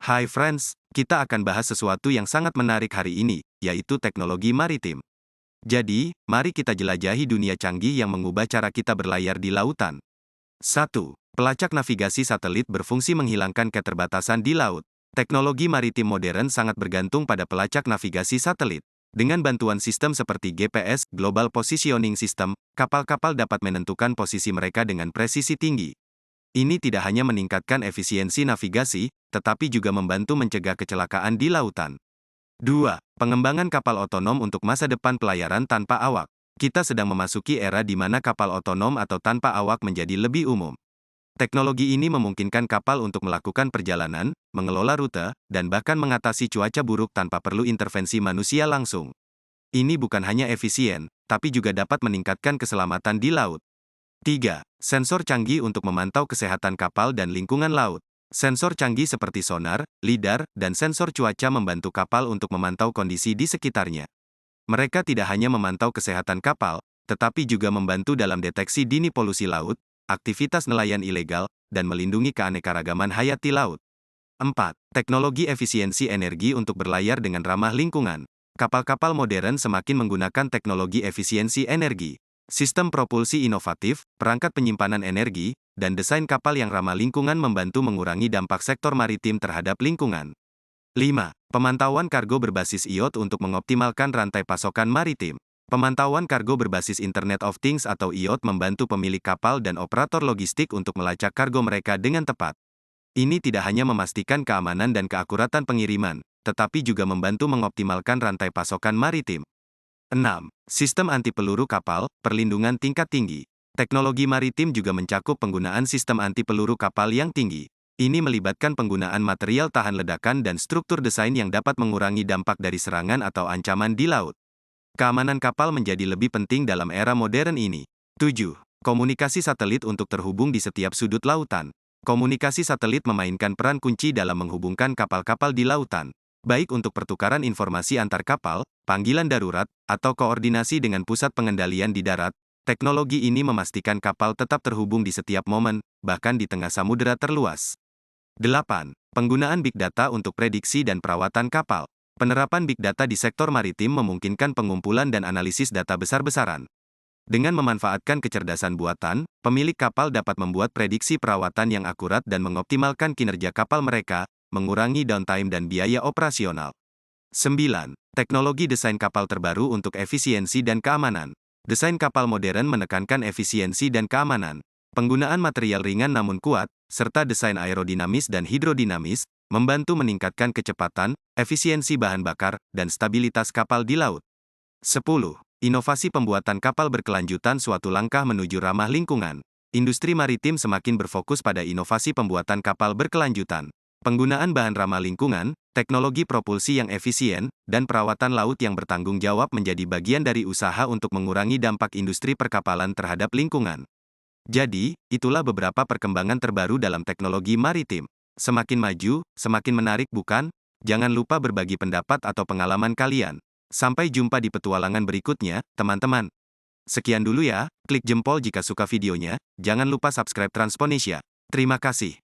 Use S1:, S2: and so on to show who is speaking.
S1: Hai friends, kita akan bahas sesuatu yang sangat menarik hari ini, yaitu teknologi maritim. Jadi, mari kita jelajahi dunia canggih yang mengubah cara kita berlayar di lautan. 1. Pelacak navigasi satelit berfungsi menghilangkan keterbatasan di laut. Teknologi maritim modern sangat bergantung pada pelacak navigasi satelit. Dengan bantuan sistem seperti GPS, Global Positioning System, kapal-kapal dapat menentukan posisi mereka dengan presisi tinggi. Ini tidak hanya meningkatkan efisiensi navigasi, tetapi juga membantu mencegah kecelakaan di lautan. 2. Pengembangan kapal otonom untuk masa depan pelayaran tanpa awak. Kita sedang memasuki era di mana kapal otonom atau tanpa awak menjadi lebih umum. Teknologi ini memungkinkan kapal untuk melakukan perjalanan, mengelola rute, dan bahkan mengatasi cuaca buruk tanpa perlu intervensi manusia langsung. Ini bukan hanya efisien, tapi juga dapat meningkatkan keselamatan di laut. 3. Sensor canggih untuk memantau kesehatan kapal dan lingkungan laut. Sensor canggih seperti sonar, lidar, dan sensor cuaca membantu kapal untuk memantau kondisi di sekitarnya. Mereka tidak hanya memantau kesehatan kapal, tetapi juga membantu dalam deteksi dini polusi laut, aktivitas nelayan ilegal, dan melindungi keanekaragaman hayati laut. 4. Teknologi efisiensi energi untuk berlayar dengan ramah lingkungan. Kapal-kapal modern semakin menggunakan teknologi efisiensi energi. Sistem propulsi inovatif, perangkat penyimpanan energi, dan desain kapal yang ramah lingkungan membantu mengurangi dampak sektor maritim terhadap lingkungan. 5. Pemantauan kargo berbasis IoT untuk mengoptimalkan rantai pasokan maritim. Pemantauan kargo berbasis Internet of Things atau IoT membantu pemilik kapal dan operator logistik untuk melacak kargo mereka dengan tepat. Ini tidak hanya memastikan keamanan dan keakuratan pengiriman, tetapi juga membantu mengoptimalkan rantai pasokan maritim. 6. Sistem anti-peluru kapal, perlindungan tingkat tinggi. Teknologi maritim juga mencakup penggunaan sistem anti-peluru kapal yang tinggi. Ini melibatkan penggunaan material tahan ledakan dan struktur desain yang dapat mengurangi dampak dari serangan atau ancaman di laut. Keamanan kapal menjadi lebih penting dalam era modern ini. 7. Komunikasi satelit untuk terhubung di setiap sudut lautan. Komunikasi satelit memainkan peran kunci dalam menghubungkan kapal-kapal di lautan, baik untuk pertukaran informasi antar kapal, panggilan darurat, atau koordinasi dengan pusat pengendalian di darat. Teknologi ini memastikan kapal tetap terhubung di setiap momen, bahkan di tengah samudera terluas. 8. Penggunaan Big Data untuk prediksi dan perawatan kapal. Penerapan Big Data di sektor maritim memungkinkan pengumpulan dan analisis data besar-besaran. Dengan memanfaatkan kecerdasan buatan, pemilik kapal dapat membuat prediksi perawatan yang akurat dan mengoptimalkan kinerja kapal mereka, mengurangi downtime dan biaya operasional. 9. Teknologi desain kapal terbaru untuk efisiensi dan keamanan. Desain kapal modern menekankan efisiensi dan keamanan. Penggunaan material ringan namun kuat, serta desain aerodinamis dan hidrodinamis, membantu meningkatkan kecepatan, efisiensi bahan bakar, dan stabilitas kapal di laut. 10. Inovasi pembuatan kapal berkelanjutan suatu langkah menuju ramah lingkungan. Industri maritim semakin berfokus pada inovasi pembuatan kapal berkelanjutan. Penggunaan bahan ramah lingkungan, teknologi propulsi yang efisien, dan perawatan laut yang bertanggung jawab menjadi bagian dari usaha untuk mengurangi dampak industri perkapalan terhadap lingkungan. Jadi, itulah beberapa perkembangan terbaru dalam teknologi maritim. Semakin maju, semakin menarik bukan? Jangan lupa berbagi pendapat atau pengalaman kalian. Sampai jumpa di petualangan berikutnya, teman-teman. Sekian dulu ya, klik jempol jika suka videonya, jangan lupa subscribe Transponesia. Terima kasih.